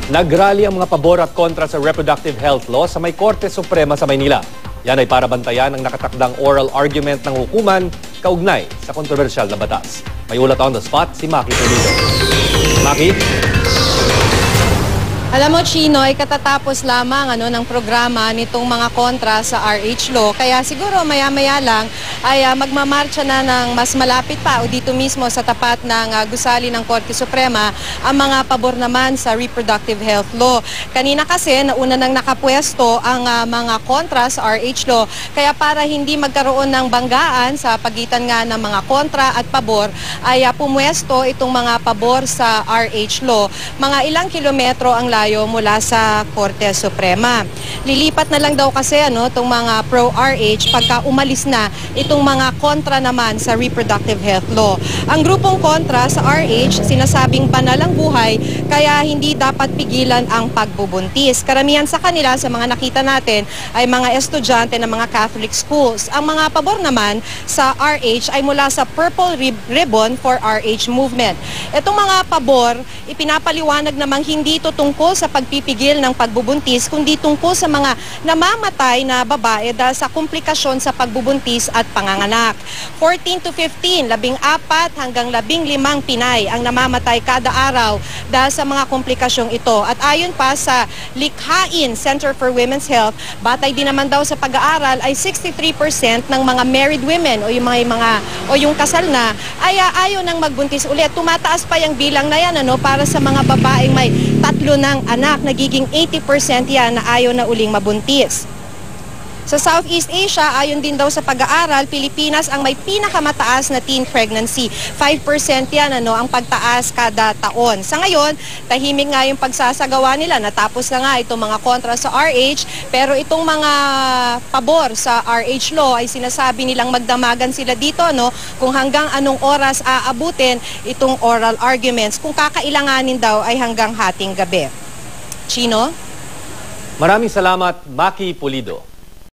Nagrally ang mga pabor at kontra sa reproductive health law sa may Korte Suprema sa Maynila. Yan ay para bantayan ang nakatakdang oral argument ng hukuman kaugnay sa kontrobersyal na batas. May ulat on the spot si Maki Pulido. Maki? Alam mo, Chino, ay katatapos lamang ng programa nitong mga kontra sa RH Law. Kaya siguro maya-maya lang ay magmamarcha na ng mas malapit pa o dito mismo sa tapat ng gusali ng Korte Suprema ang mga pabor naman sa reproductive health law. Kanina kasi nauna nang nakapwesto ang mga kontra sa RH Law. Kaya para hindi magkaroon ng banggaan sa pagitan nga ng mga kontra at pabor ay pumwesto itong mga pabor sa RH Law. Mga ilang kilometro ang layo mula sa Korte Suprema. Lilipat na lang daw kasi itong mga pro-RH pagka umalis na itong mga kontra naman sa reproductive health law. Ang grupong kontra sa RH, sinasabing banal ang buhay kaya hindi dapat pigilan ang pagbubuntis. Karamihan sa kanila, sa mga nakita natin, ay mga estudyante ng mga Catholic schools. Ang mga pabor naman sa RH ay mula sa Purple Ribbon for RH movement. Itong mga pabor, ipinapaliwanag namang hindi ito tungkol sa pagpipigil ng pagbubuntis, kundi tungkol sa mga namamatay na babae dahil sa komplikasyon sa pagbubuntis at panganganak. 14 to 15, 14 hanggang 15 Pinay ang namamatay kada araw dahil sa mga komplikasyong ito. At ayon pa sa Likhain Center for Women's Health, batay din naman daw sa pag-aaral ay 63% ng mga married women o yung kasal na ay ayaw nang magbuntis ulit. Tumataas pa yung bilang na yan para sa mga babaeng may 3 ng anak, nagiging 80% yan na ayaw na uling mabuntis. Sa Southeast Asia, ayon din daw sa pag-aaral, Pilipinas ang may pinakamataas na teen pregnancy. 5% yan ang pagtaas kada taon. Sa ngayon, tahimik nga yung pagsasagawa nila. Natapos na nga itong mga kontra sa RH, pero itong mga pabor sa RH law ay sinasabi nilang magdamagan sila dito kung hanggang anong oras aabutin itong oral arguments. Kung kakailanganin daw ay hanggang hating gabi. Chino? Maraming salamat, Maki Pulido.